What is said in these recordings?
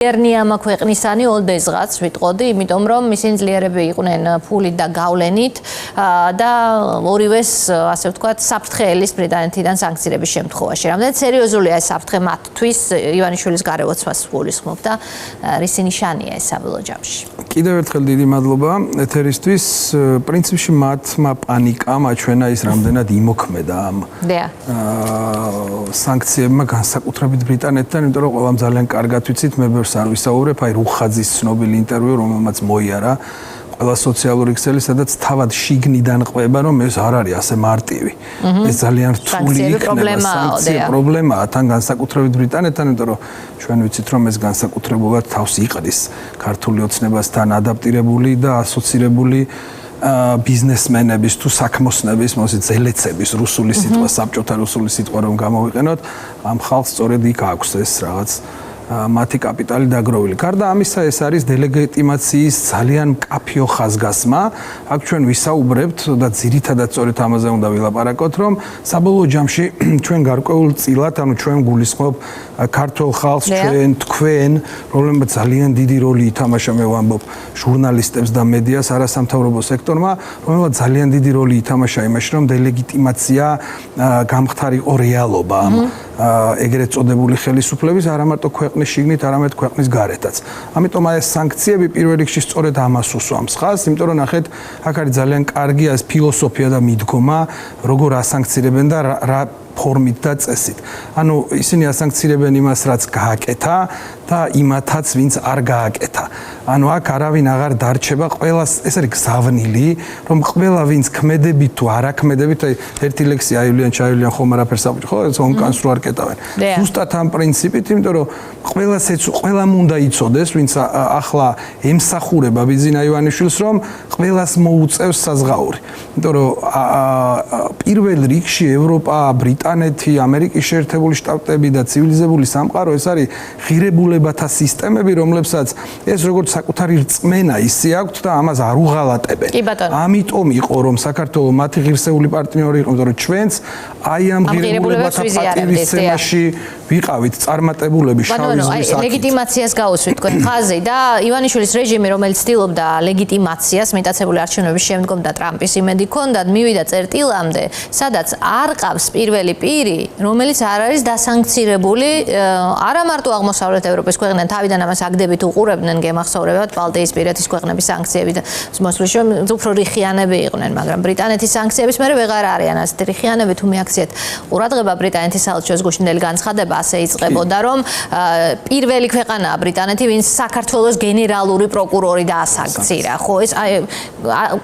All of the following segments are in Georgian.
ერნიამა ქვეყნისანი ოლდეზღაც ვიტყოდი, იმიტომ რომ ისინი ძლიერები იყვნენ ფულით და გავლენით და ორივეს ასე ვთქვათ საფრთხელის ბრიტანეთიდან სანქციების შემთხვევაში. რამდენად სერიოზულია ეს საფრთხე მათთვის ივანიშვილის გარევოცვას გულისხმობ და რისი ნიშანია ეს საბოლოო ჯამში. კიდევ ერთხელ დიდი მადლობა ეთერისთვის. პრინციპში მათმა პანიკამ აჩვენა ის რამდენად იმოქმედა ამ სანქციებმა განსაკუთრებით ბრიტანეთთან, იმიტომ რომ ყველამ ძალიან კარგად ვიცით, მე არ ვისაუბრებ, აი რუხაძის ცნობილი ინტერვიუ, რომელმაც მოიარა ყველა სოციალური ქსელი, სადაც თავად შიგნიდან ყვება, რომ ეს არ არის ასე მარტივი. ეს ძალიან რთული იქნება, სანქცია პრობლემაა თან განსაკუთრებით ბრიტანეთთან, იმიტომ რომ ჩვენ ვიცით, რომ ეს განსაკუთრებულად თავს იყრის ქართული ოცნებასთან ადაპტირებული და ასოცირებული ბიზნესმენების თუ საქმოსნების, მოსით ზელეცების რუსული სიტყვა, საბჭოთა რუსული სიტყვა რომ გამოვიყენოთ, ამ ხალხს სწორედ იქ აქვს ეს რაღაც მათი კაპიტალი დაგროვილი. გარდა ამისა, ეს არის დელეგიტიმაციის ძალიან მკაფიო ხაზგასმა. აქ ჩვენ ვისაუბრებთ და ძირითადად სწორედ ამაზე უნდა ვილაპარაკოთ, რომ საბოლოო ჯამში ჩვენ გარკვეულ წილად, ანუ ჩვენ გულისხმობ ქართულ ხალხს, ჩვენ თქვენ, რომლებიც ძალიან დიდი როლი ითამაშა, მე ვამბობ, ჟურნალისტებს და მედიას, არასამთავრობო სექტორმა, რომელსაც ძალიან დიდი როლი ითამაშა იმაში, რომ დელეგიტიმაცია გამხდარიყო რეალობა ამ ეგრეთ წოდებული ხელისუფლების, არა მარტო ქვეყნის შიგნით, არამედ ქვეყნის გარეთაც. ამიტომ აი ეს სანქციები პირველ რიგში სწორედ ამას უსვამს ხაზს, იმიტომ რომ ნახეთ, აქ არის ძალიან კარგი ეს ფილოსოფია და მიდგომა, როგორ ასანქცირებენ და რა ფორმით და წესით. ანუ ისინი ასანქცირებენ იმას, რაც გააკეთა და იმათაც, ვინც არ გააკეთა. ანუ აქ არავინ აღარ დარჩება, ყველას ეს არის გზავნილი, რომ ყველა ვინც ქმედებით თუ არ ქმედებით, აი ერთი ლექსი აივლიან, ჩაივლიან ხომ არაფერს აბჭ, ხო, ეს ონკანს რო არ კეტავენ. ზუსტად ამ პრინციპით, იმიტომ რომ ყველამ უნდა იცოდეს, ვინც ახლა ემსახურება ბიძინა ივანიშვილს, რომ ყველას მოუწევს საზღაური. იმიტომ რომ პირველ რიგში ევროპა, ბრიტანეთი, ამერიკის შეერთებული შტატები და ცივილიზებული სამყარო ეს არის ღირებულებათა სისტემები, რომლებსაც ეს როგორც საკუთარი რწმენა ისე აქვთ და ამას არ უღალატებენ. ამიტომ იყო რომ საქართველოს მათი ღირსეული პარტნიორი იყო, რომ ჩვენც აი ამ ღირებულებათა პატივისცემაში ვიყავით წარმატებულები შავი ზღვის აქ. ლეგიტიმაციას გაუსვით თქვენ ხაზი და ივანიშვილის რეჟიმი, რომელიც ცდილობდა ლეგიტიმაციას მეტაცებული არჩევნების შემდგომ და ტრამპის იმედი ჰქონდათ, მივიდა წერტილამდე, სადაც არ ყავს პირველი პირი, რომელიც არ არის დასანქცირებული არა მარტო აღმოსავლეთ ევროპის ქვეყნიდან, თავიდან ამას აგდებით უყურებდნენ, გემახსოვრებათ ბალტიისპირეთის ქვეყნების სანქციები და მოსვლის რომ უფრო რიხიანები იყვნენ, მაგრამ ბრიტანეთის სანქციების მერე ვეღარ არიან ასეთი რიხიანები, თუ მიაქციეთ ყურადღება ბრიტანეთის საელჩოს გუშინდელი განცხადება ასე იწყებოდა, რომ პირველი ქვეყანაა ბრიტანეთი, ვინც საქართველოს გენერალური პროკურორი დაასანქცირა, ხო, ეს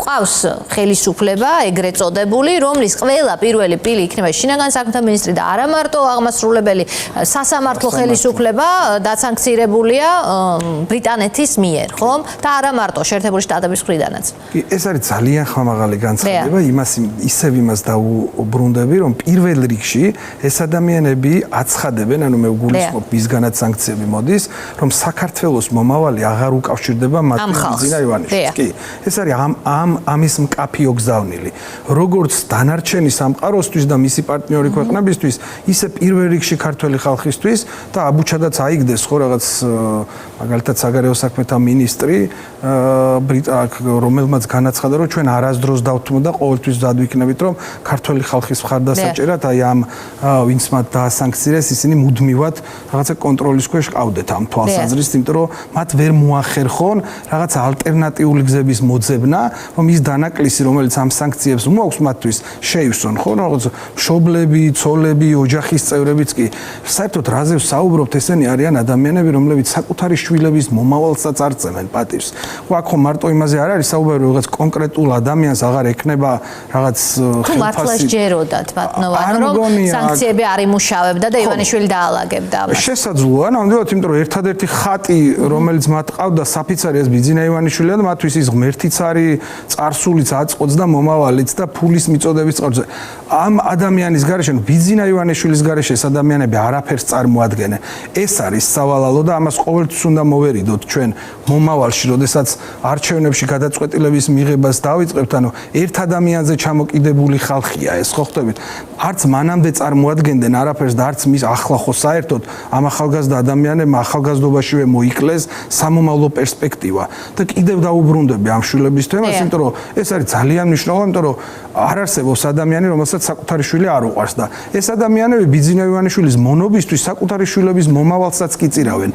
ყავს ხელისუფლება ეგრეთ წოდებული, რომლის ყველა პირველი პირი იქნება შინაგან საქმეთა მინისტრი და არა მარტო აღმასრულებელი სასამართლო ხელისუფლება დასანქცირებულია ბრიტანეთის მიერ, ხომ? და არა მარტო შეერთებული შტატების მხრიდანაც. კი, ეს არის ძალიან ხმამაღალი განცხადება, ისევ იმას დაუბრუნდები, რომ პირველ რიგში ეს ადამიანები აცხადებენ, ანუ მე ვგულისხმობ, ვისგანაც სანქციები მოდის, რომ საქართველოს მომავალი აღარ უკავშირდება მათი ბიძინა ივანიშვილს. კი, ეს არის ამის მკაფიო გზავნილი. როგორც დანარჩენი სამყაროსთვის და მისი პარტნიორი ქვეყნებისთვის, ისე პირველ რიგში ქართველი ხალხისთვის და აბუჩადაც აიგდეს ხო რაღაც მაგალითად საგარეო საქმეთა მინისტრი რომელმაც განაცხადა, რომ ჩვენ არასდროს დავთმო და ყოველთვის დადვიქნებით, რომ ქართველი ხალხის მხარდასაჭერად აი ამ ვინც მათ დაასანქცირეს, ისინი მუდმივად რაღაცა კონტროლის ქვეშ ყავდეთ ამ თვალსაზრისით, იმიტომ რომ მათ ვერ მოახერხონ რაღაცა ალტერნატიული გზების მოძებნა, რომ ის დანაკლისი, რომელიც ამ სანქციებს მოაქვს მათთვის, შეივსონ, ხო, რაღაც მშობლები, ცოლები, ოჯახის წევრებიც კი. საერთოდ რაზე ვსაუბრობთ, ესენი არიან ადამიანები, რომლებიც საკუთარი შვილების მომავალსაც არ წევენ პატივს. ხო, აქ ხო მარტო იმაზე არ არის საუბარი, რომ რაღაც კონკრეტულ ადამიანს აღარ ექნება რაღაც ხელფასი. თუ მართლა სჯეროდათ, ბატონო, რომ სანქციები არ იმუშავებდა და ივანიშვილი დაალაგებდა ამას. შესაძლოა, ნამდვილად, იმიტომ რომ ერთადერთი ხატი, რომელიც მათ ყავდა საფიცარი, ეს ბიძინა ივანიშვილია და მათთვის ის ღმერთიც არის, წარსულიც, აწყოც და მომავალიც და ფულის მიწოდების წყაროზე. ამ ადამიანის გარეშე, ბიძინა ივანიშვილის გარეშე ეს ადამიანები არაფერს წარმოადგენენ. ეს არის სავალალო და ამას ყოველთვის უნდა მოვერიდოთ ჩვენ მომავალში, როდესაც არჩევნებში გადაწყვეტილების მიღებას დავიწყებთ, ანუ ერთ ადამიანზე ჩამოკიდებული ხალხია ეს, ხო ხვდებით? არც მანამდე წარმოადგენდნენ არაფერს და არც მის ახლა ხო საერთოდ ამ ახალგაზრდა ადამიანებმა ახალგაზრდობაშივე მოიკლეს სამომავლო პერსპექტივა და კიდევ დაუბრუნდები ამ შვილების თემას, იმიტომ რომ ეს არის ძალიან მნიშვნელოვანი, იმიტომ რომ არ არსებობს ადამიანი, რომელსაც საკუთარი შვილი არ უყვარს და ეს ადამიანები ბიძინა ივანიშვილის მონობისთვის საკუთარი შვილების მომავალსაც კი წირავენ.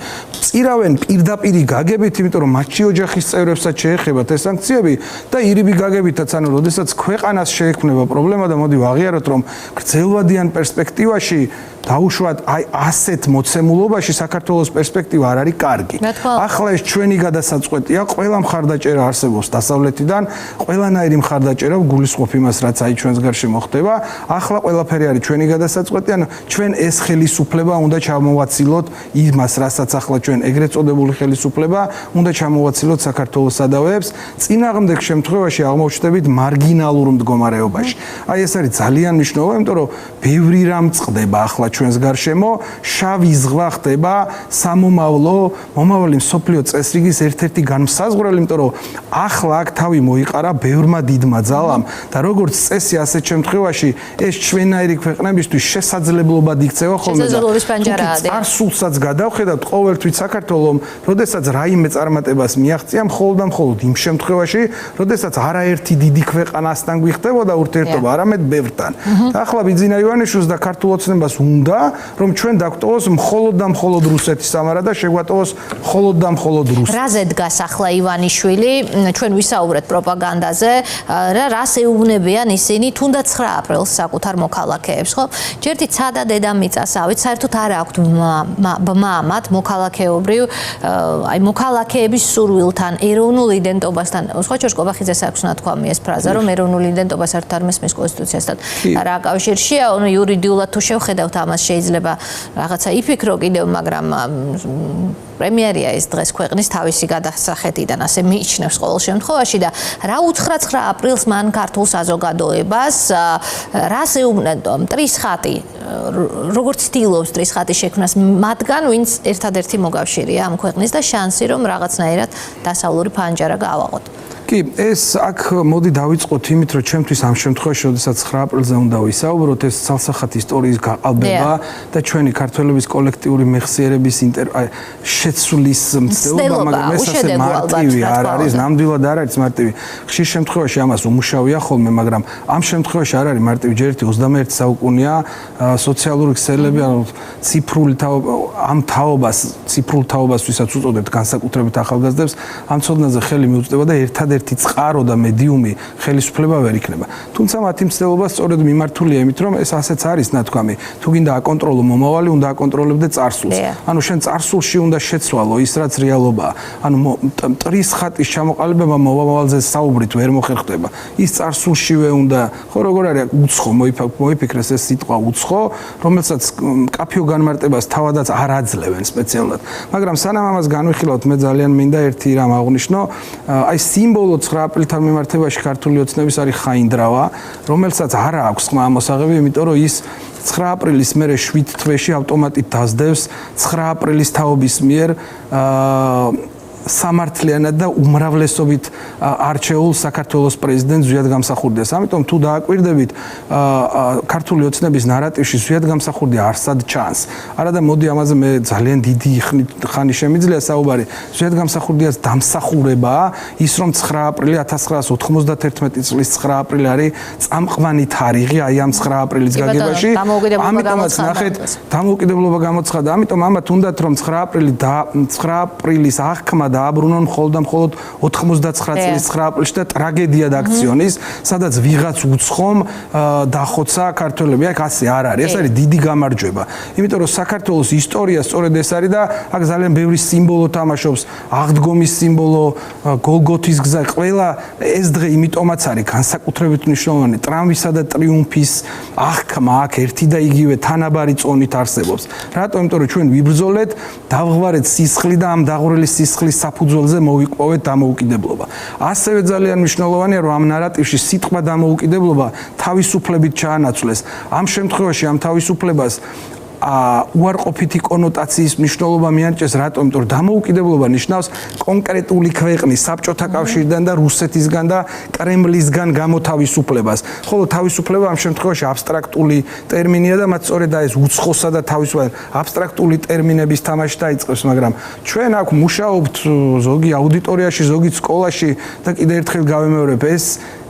წირავენ პირდაპირი გაგებით, იმიტომ რომ მათი ოჯახის წევრებსაც შეეხებათ ეს სანქციები და ირიბი გაგებითაც, ანუ როდესაც ქვეყანას შეექმნება პრობლემა და მოდი ვაღიაროთ, რომ გრძელვადიან პერსპექტივაში დაუშვათ აი ასეთ მოცემულობაში საქართველოს პერსპექტივა არ არის კარგი. ახლა ეს ჩვენი გადასაწყვეტია, ყველა მხარდაჭერა არსებობს დასავლეთიდან, ყველანაირი მხარდაჭერა გულისხმობ იმას, რაც აი ჩვენს გარშემო მოხდება. ახლა ყველაფერი არის ჩვენი გადასაწყვეტი, ანუ ჩვენ ეს ხელისუფლება უნდა ჩამოვაცილოთ იმას, რასაც ახლა ჩვენ ეგრეთ წოდებული ხელისუფლება უნდა ჩამოვაცილოთ საქართველოს სადავეებს, წინააღმდეგ შემთხვევაში აღმოჩნდებით მარგინალურ მდგომარეობაში. აი ეს არის ძალიან მნიშვნელოვანი, იმიტომ რომ ბევრი რამ წყდება ახლა ჩვენს გარშემო, შავი ზღვა ხდება სამომავლო, მომავალი მსოფლიო წესრიგის ერთ-ერთი განმსაზღვრელი, იმიტომ რომ ახლა აქ თავი მოიყარა ბევრმა დიდმა ძალამ და როგორც წესი ასეთ შემთხვევაში ეს ჩვენაირი ქვეყნებისთვის შესაძლებლობად იქცევა ხოლმე და წარსულსაც გადავხედავთ ყოველთვის საქართველოს, როდესაც რაიმე წარმატებას მიაღწია მხოლოდ და მხოლოდ იმ შემთხვევაში, როდესაც არაერთი დიდი ქვეყანასთან გვიხდებოდა ურთიერთობა, არამედ ბევრთან. ახლა ბიძინა ივანიშვილს და ქართულ ოცნებას უნდა, რომ ჩვენ დაგვტოვოს მხოლოდ და მხოლოდ რუსეთის სამარა და შეგვატოვოს მხოლოდ და მხოლოდ რუსეთი. რაზე დგას ახლა ივანიშვილი? ჩვენ ვისაუბრეთ პროპაგანდაზე, რას ეუბნებიან ისინი თუნდაც 9 აპრილს საკუთარ მოქალაქეებს, ხო? ჯერტი ცადა დედამიწას ავით, საერთოდ არ აქვთ ბმა მათ მოქალაქეობრივ, აი მოქალაქეების სურვილთან, ეროვნულ იდენტობასთან. სხვა ჯერ კობახიძეს აქვს ნათქვამი ეს ფრაზა, რომ ეროვნული იდენტობა საერთოდ არ მესმის კონსტიტუციასთან. რა კავშირშია, ანუ იურიდიულად თუ შევხედავთ ამას შეიძლება რაღაცა იფიქრო კიდევ, მაგრამ პრემიერია ეს დღეს ქვეყნის თავისი გადასახედიდან ასე მიიჩნევს ყოველ შემთხვევაში და რა უთხრა 9 აპრილს მან ქართულ საზოგადოებას, რას ეუბნებიან მტრის ხატი, როგორც ცდილობს მტრის ხატის შექმნას მათგან, ვინც ერთადერთი მოგავშირია ამ ქვეყნის და შანსი რომ რაღაცნაირად დასავლური ფანჯარა გაავაღოთ. კი, ეს აქ მოდი დავიწყოთ იმით, რომ ჩემთვის ამ შემთხვევაში, როდესაც 9 აპრილზე უნდა ვისაუბროთ, ეს ცალსახად ისტორიის გაყალბება და ჩვენი ქართველების კოლექტიური მეხსიერების შეცვლის მცდელობა, მაგრამ ეს ასე მარტივი არ არის, ნამდვილად არ არის მარტივი. ხშირ შემთხვევაში ამას უმუშავია ხოლმე, მაგრამ ამ შემთხვევაში არ არის მარტივი. ჯერეთი 21 საუკუნეა, სოციალური ქსელები, ანუ ციფრული ამ თაობას, ციფრულ თაობას, ვისაც უწოდებთ განსაკუთრებით ახალგაზრდებს, ამ ცოდნაზე ხელი მიუწვდება და ერთადერთი წყარო და მედიუმი ხელისუფლება ვერ იქნება. თუმცა მათი მცდელობა სწორედ მიმართულია იმით, რომ ეს ასეც არის ნათქვამი. თუ გინდა აკონტროლო მომავალი, უნდა აკონტროლებდე წარსულს. ანუ შენ წარსულში უნდა შეცვალო ის, რაც რეალობაა. ანუ მტრის ხატის ჩამოყალიბება მომავალზე საუბრით ვერ მოხერხდება. ის წარსულშივე უნდა, ხო როგორ არის უცხო მოიფიქრეს ეს სიტყვა უცხო, რომელსაც კაფეო განმარტებას თავადაც არ აძლევენ სპეციალურად. მაგრამ სანამ ამას განვიხილავთ, მე ძალიან მინდა ერთი რამ აღვნიშნო, აი სიმბოლო 9 აპრილთან მიმართებაში ქართული ოცნების არის ხაინდრავა, რომელსაც არ აქვს ხმა მოსაღები, იმიტომ რომ ის 9 აპრილის მერე 7 თვეში ავტომატით დასდევს 9 აპრილის თაობის მიერ სამართლიანად და უმრავლესობით არჩეულ საქართველოს პრეზიდენტ ზვიად გამსახურდიას. ამიტომ თუ დააკვირდებით ქართული ოცნების ნარატივში ზვიად გამსახურდია არსად ჩანს. არადა მოდი ამაზე მე ძალიან დიდი ხანი შემიძლია საუბარი. ზვიად გამსახურდიას დამსახურებაა ის, რომ 9 აპრილი 1991 წლის 9 აპრილი არის წამყვანი თარიღი აი ამ 9 აპრილის გაგებაში. ამიტომაც ნახეთ, დამოუკიდებლობა გამოცხადა. ამიტომ ამათ უნდათ რომ 9 აპრილის აღქმა დააბრუნონ მხოლოდ და მხოლოდ 99 წლის 9 აპრილში და ტრაგედია დააქციონის, სადაც ვიღაც უცხომ დახოცა ქართველები. აქ ასე არ არის. ეს არის დიდი გამარჯვება. იმიტომ რომ საქართველოს ისტორია სწორედ ეს არის და აქ ძალიან ბევრი სიმბოლო თამაშობს. აღდგომის სიმბოლო, გოლგოთის გზა, ყველა ეს დღე იმიტომაც არის განსაკუთრებით მნიშვნელოვანი. ტრამვისა და ტრიუმფის აღქმა აქ ერთი და იგივე თანაბარი წონით არსებობს. რატომ? იმიტომ რომ ჩვენ ვიბრძოლეთ, დავღვარეთ სისხლი და ამ დაღვრილი სისხლის საფუძველზე მოვიყვოვეთ დამოუკიდებლობა. ასევე ძალიან მნიშვნელოვანია, რომ ამ ნარატივში სიტყვა დამოუკიდებლობა თავისუფლებით ჩაანაცვლეს. ამ შემთხვევაში ამ თავისუფლებას უარყოფითი კონოტაციის მნიშვნელობა მიანიჭეს, რატომ? იმიტომ რომ დამოუკიდებლობა ნიშნავს კონკრეტული ქვეყნის, საბჭოთა კავშირიდან და რუსეთისგან და კრემლისგან გამოთავისუფლებას. ხოლო თავისუფლება ამ შემთხვევაში აბსტრაქტული ტერმინია და მათ სწორედ ეს უცხოსა და თავისუფლება აბსტრაქტული ტერმინების თამაში დაიწყებს, მაგრამ ჩვენ აქ მუშაობთ ზოგი აუდიტორიაში, ზოგი სკოლაში და კიდევ ერთხელ გავემეორებ,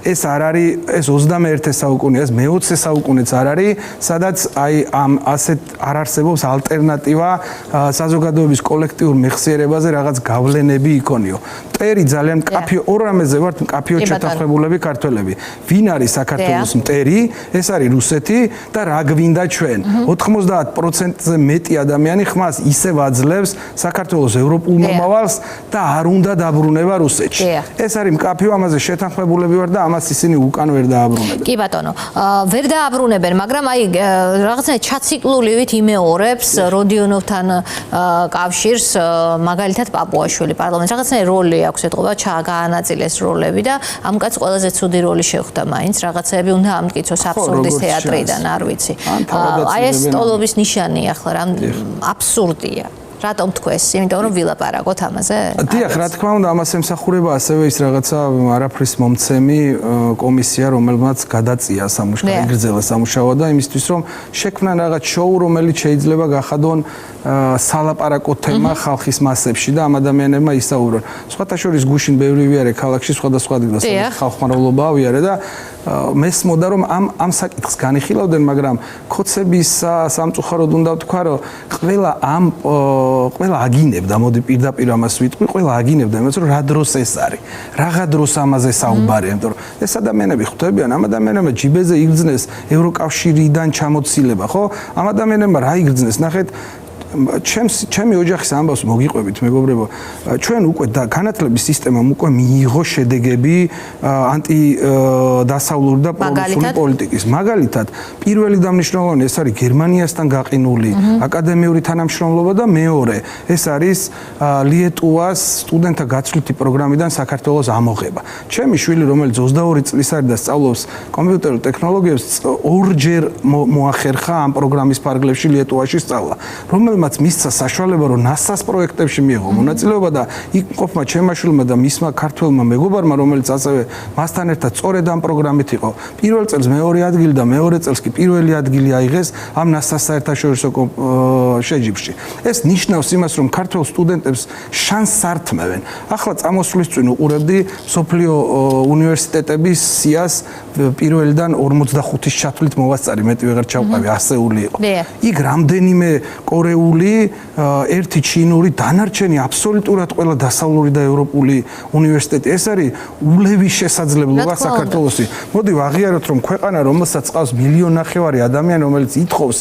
ეს არ არის, ეს 21 საუკუნეა, ეს მე-20 საუკუნეც არ არის, სადაც აი ამ ასეთ არ არსებობს ალტერნატივა საზოგადოების კოლექტიურ მეხსიერებაზე რაღაც გავლენები იქონიო. მტერი ძალიან მკაფიო, ორ რამეზე ვართ მკაფიოდ შეთანხმებულები ქართველები. ვინ არის საქართველოს მტერი? ეს არის რუსეთი და რა გვინდა ჩვენ. 90%-ზე მეტი ადამიანი ხმას ისევ აძლევს საქართველოს ევროპულ მომავალს და არ უნდა დაბრუნება რუსეთში. ეს არის მკაფიო, ამაზე შეთანხმებულები ვარ და ამას ისინი უკან ვერ დააბრუნებენ. კი ბატონო, ვერ დააბრუნებენ, მაგრამ აი რაღაცნაირად ჩაციკლულივით იმეორებს როდიონოვთან კავშირს, მაგალითად პაპუაშვილი პარლამენტს რაღაცნაირი როლი აქვს ეთყობა, ჩააგანაწილეს როლები და ამ კაც ყველაზე ცუდი როლი შეხვდა მაინც, რაღაცეები უნდა ამტკიცოს აბსურდის თეატრიდან, არ ვიცი. აი ეს სტოლობის ნიშანია ახლა რა აბსურდია. რატომ თქვეს? იმიტომ რომ ვილაპარაკოთ ამაზე? დიახ, რა თქმა უნდა, ამას ემსახურება ასევე ის რაღაცა არაფრის მომცემი კომისია, რომელმაც გადაწია იგრძელა სამუშაო და იმისთვის, რომ შექმნან რაღაც შოუ, რომელიც შეიძლება გახადონ სალაპარაკო თემა ხალხის მასებში და ამ ადამიანებმა ისაუბრონ. სხვათა შორის გუშინ ბევრი ვიარე ქალაქში, სხვადასხვა ადგილას ხალხმრავლობა ვიარე და მესმოდა რომ ამ საკითხს განიხილავდნენ, მაგრამ ქოცების სამწუხაროდ უნდა ვთქვა, რომ ყველა აგინებდა, მოდი პირდაპირ ამას ვიტყვი, ყველა აგინებდა, იმას რომ რა დროს ეს არის, რაღა დროს ამაზე საუბარია, იმიტომ რომ ეს ადამიანები ხვდებიან, ამ ადამიანებმა ჯიბეზე იგრძნეს ევროკავშირიდან ჩამოცილება, ხო? ამ ადამიანებმა რა იგრძნეს, ნახეთ ჩემი ოჯახის ამბავს მოგიყვებით, მეგობრებო, ჩვენ უკვე განათლების სისტემამ უკვე მიიღო შედეგები ანტიდასავლური და პრორუსული პოლიტიკის. მაგალითად, პირველი და მნიშვნელოვანი ეს არის გერმანიასთან გაყინული აკადემიური თანამშრომლობა და მეორე ეს არის ლიეტუვას სტუდენტთა გაცვლითი პროგრამიდან საქართველოს ამოღება. ჩემი შვილი, რომელიც 22 წლის არის და სწავლობს კომპიუტერულ ტექნოლოგიებს, ორჯერ მოახერხა ამ პროგრამის ფარგლებში ლიეტუვაში სწავლა. რომელმაც მისცა საშუალება, რომ NASA-ს პროექტებში მიიღო მონაწილეობა და იქ მყოფმა ჩემმა შვილმა და მისმა ქართველმა მეგობარმა, რომელიც ასევე მასთან ერთად სწორედ ამ პროგრამით იყო, პირველ წელს მეორე ადგილი და მეორე წელს კი პირველი ადგილი აიღეს ამ NASA-ს საერთაშორისო შეჯიბრში. ეს ნიშნავს იმას, რომ ქართველ სტუდენტებს შანსს ართმევენ. ახლა წამოსვლის წინ უყურებდი სოფლიო უნივერსიტეტების სიას პირველიდან 45-ის ჩათვლით მოვასწარი, მეტი ვეღარ ჩავყავი, ასეული იყო. იქ რამდენიმე კორეული, ერთი ჩინური, დანარჩენი აბსოლუტურად ყველა დასავლური და ევროპული უნივერსიტეტი. ეს არის ულევის შესაძლებლობა საქართველოსი. მოდი ვაღიაროთ, რომ ქვეყანა, რომელსაც ყავს 1,5 მილიონი ადამიანი, რომელიც ითხოვს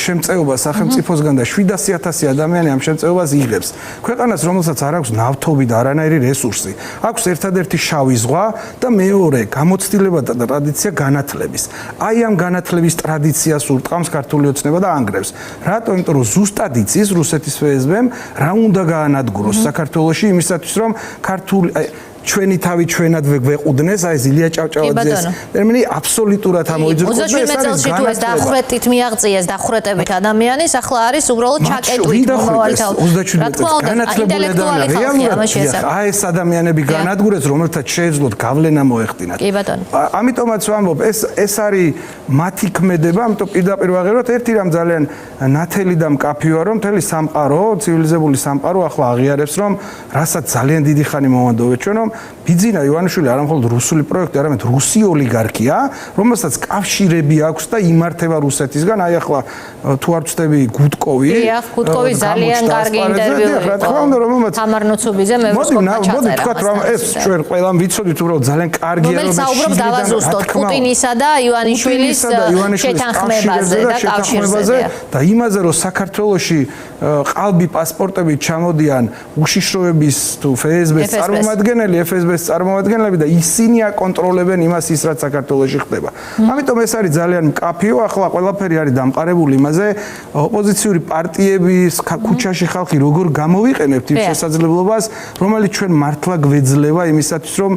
შემწეობას სახელმწიფოსგან და 700,000 ადამიანი ამ შემწეობას იღებს. ქვეყანას, რომელსაც არ აქვს ნავთობი და არანაირი რესურსი, აქვს ერთადერთი შავი ზღვა და მეორე გამოცდილება და ტრადიცია განათლების. აი ამ განათლების ტრადიციას ურტყამს ქართული ოცნება და ანგრევს. რატომ? იმიტომ რომ ზუსტად იცის რუსეთის ფსბ-მ რა უნდა გაანადგუროს საქართველოში იმისათვის, რომ ქართული ჩვენი თავი ჩვენად ვეყუდნეს, აი ეს ილია ჭავჭავაძეს ტერმინი აბსოლუტურად ამოიძრყოს და ეს არის განათლება. დახრეტით მიაღწიეს დახრეტებით ადამიანის, ახლა არის უბრალოდ ჩაკეტვით მომავალთან. 37 წელს განათლებული ადამიანი რეალურად აი ეს ადამიანები განადგურეს, რომელთაც შეეძლოთ გავლენა მოეხდინათ. კი ბატონო. ამიტომაც ვამბობ, ეს არის მათი ქმედება, ამიტომ პირდაპირ ვაღიაროთ, ერთი რამ ძალიან ნათელი და მკაფიოა, რომ მთელი სამყარო, ცივილიზებული სამყარო ახლა აღიარებს, რომ რასაც ძალიან დიდი ხანი მომანდოვეთ ჩვენ, რომ ბიძინა ივანიშვილი არა მხოლოდ რუსული პროექტი, არამედ რუსი ოლიგარქია, რომელსაც კავშირები აქვს და იმართება რუსეთისგან. აი ახლა თუ არ ვწდები გუდკოვი. გუდკოვი ძალიან კარგი ინტერვიუ იყო. თამარ ნოცუბიძე მე ვსწავლობ. მოდი თქვა რომ ეს ჩვენ ყველამ ვიცოდით უბრალოდ ძალიან კარგია რომ საუბრობ დავაზუსტოთ პუტინისა და ივანიშვილის შეთანხმებაზე და კავშირზე და იმაზე რომ საქართველოში ყალბი პასპორტებით ჩამოდიან უშიშროების თუ FSB-ს წარმომადგენლები და ისინი აკონტროლებენ იმას ის რაც საქართველოში ხდება. ამიტომ ეს არის ძალიან მკაფიო, ახლა ყველაფერი არის დამყარებული იმაზე, ოპოზიციური პარტიების ქუჩაში ხალხი როგორ გამოვიყენებთ იმ შესაძლებლობას, რომელიც ჩვენ მართლა გვეძლევა იმისათვის, რომ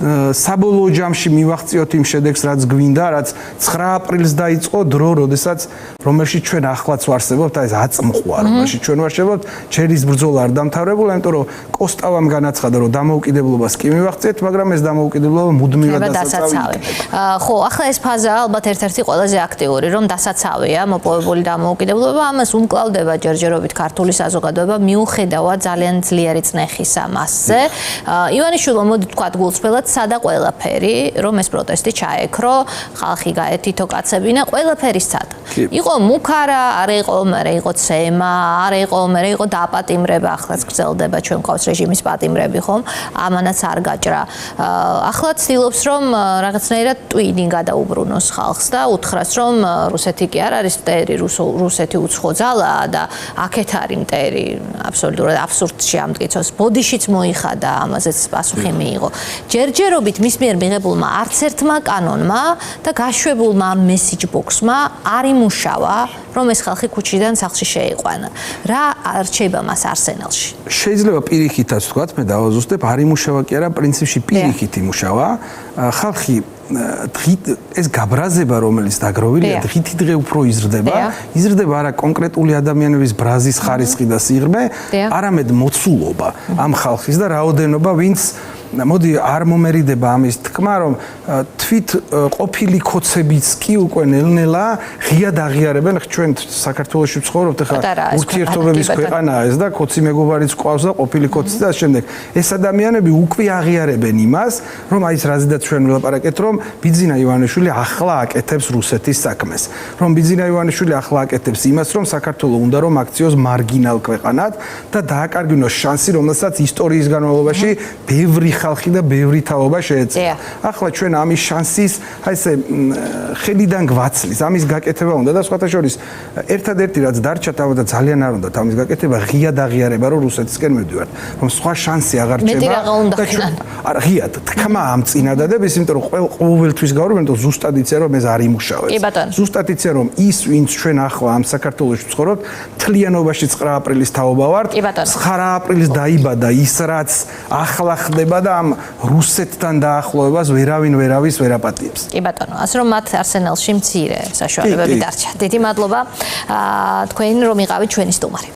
საბოლოო ჯამში მივახციოთ იმ შედეგს, რაც გვინდა, რაც 9 აპრილს დაიწყო დრო, როდესაც რომელშიც ჩვენ ახლაც ვარსებობთ, აი ეს აწმყვა, რომელშიც ჩვენ ვარსებობთ, ჩერის ბრძოლა არ დამთავრებულა, იმიტომ რომ კოსტავამ განაცხადა, რომ დამოუკიდებლობას კი მივახციეთ, მაგრამ ეს დამოუკიდებლობა მუდმივად დასაცავია. ხო, ახლა ეს ფაზა ალბათ ერთ-ერთი ყველაზე აქტიური, რომ დასაცავია მოპოვებული დამოუკიდებლობა, ამას უმკლავდება ჯერჯერობით ქართული საზოგადოება, მიუხედავად ძალიან ძლიერი წნეხისა მასზე. ივანიშვილო, მოდი თქვათ გულწრფელად სადა ყველაფერი, რომ ეს პროტესტი ჩაექრო, ხალხი გაეთითო კაცებინა, ყველაფერი სადა. იყო მუქარა, არ იყო, მერე იყო ცემა, არ იყო, მერე იყო დაპატიმრება, ახლაც გრძელდება ჩვენ ყავს რეჟიმის პატიმრები, ხომ? ამანაც არ გაჭრა. ახლა ცდილობს, რომ რაღაცნაირად ტვინი გადაუბრუნოს ხალხს და უთხრას, რომ რუსეთი კი არ არის მტერი, რუსეთი უცხო ძალაა და აქეთ არის მტერი, აბსოლუტურად აბსურდში ამტკიცოს. ბოდიშიც მოიხადა, ამაზეც პასუხი მიიღო. ჯერჯერობით მის მიერ მიღებულმა არც ერთმა კანონმა და გაშვებულმა მესიჯ ბოქსმა არ იმუშავა, რომ ეს ხალხი ქუჩიდან სახლში შეიყვანა. რა არჩება მას არსენალში? შეიძლება პირიქითაც ვთქვათ, მე დავაზუსტებ, არ იმუშავა კი არა, პრინციპში პირიქით იმუშავა. ხალხი ეს გაბრაზება, რომელიც დაგროვილია, დღითიდღე უფრო იზრდება არა კონკრეტული ადამიანების ბრაზის ხარისხი და სიღრმე, არამედ მოცულობა ამ ხალხის და რაოდენობა, ვინც მოდი არ მომერიდება ამის თქმა, რომ თვით ყოფილი ქოცებიც კი უკვე ნელ-ნელა ღიად აღიარებენ, ჩვენ საქართველოში ვცხოვრობთ, ახლა ურთიერთობების ქვეყანაა ეს და ქოცი მეგობარიც ყავს და ყოფილი ქოცი და შემდეგ. ეს ადამიანები უკვე აღიარებენ იმას, რომ აი ეს რაზედაც ჩვენ ვილაპარაკეთ, რომ ბიძინა ივანიშვილი ახლა აკეთებს რუსეთის საქმეს. რომ ბიძინა ივანიშვილი ახლა აკეთებს იმას, რომ საქართველო უნდა რომ აქციოს მარგინალ ქვეყანად და დააკარგინოს შანსი, რომელსაც ისტორიის განმავლობაში ბევრი ხალხი და ბევრი თაობა შეეწევა. ახლა ჩვენ ამის შანსის, აი ესე ხელიდან გვაცლის, ამის გაკეთება უნდა და სხვათა შორის ერთადერთი რაც დარჩა და ძალიან არ უნდა ამის გაკეთება, ღიად აღიარება, რომ რუსეთისკენ მივდივართ, რომ სხვა შანსი აღარ რჩება. არა, ღიად თქმა ამ წინადადებს, იმიტომ რომ ყოველთვის გავარობენ, რომ ზუსტად იციან, რომ ეს არ იმუშავებს. ზუსტად იციან, რომ ის, ვინც ჩვენ ახლა ამ საქართველოში ვცხოვრობთ, მთლიანობაში 9 აპრილის თაობა ვართ. 9 აპრილის დაიბადა ის, რაც ახლა ხდება და ამ რუსეთთან დაახლოებას ვერავის ვერ აპატიებს. კი ბატონო, ასე რომ მათ არსენალში მცირე საშუალებები დარჩა. დიდი მადლობა თქვენ რომ იყავით ჩვენი სტუმარი.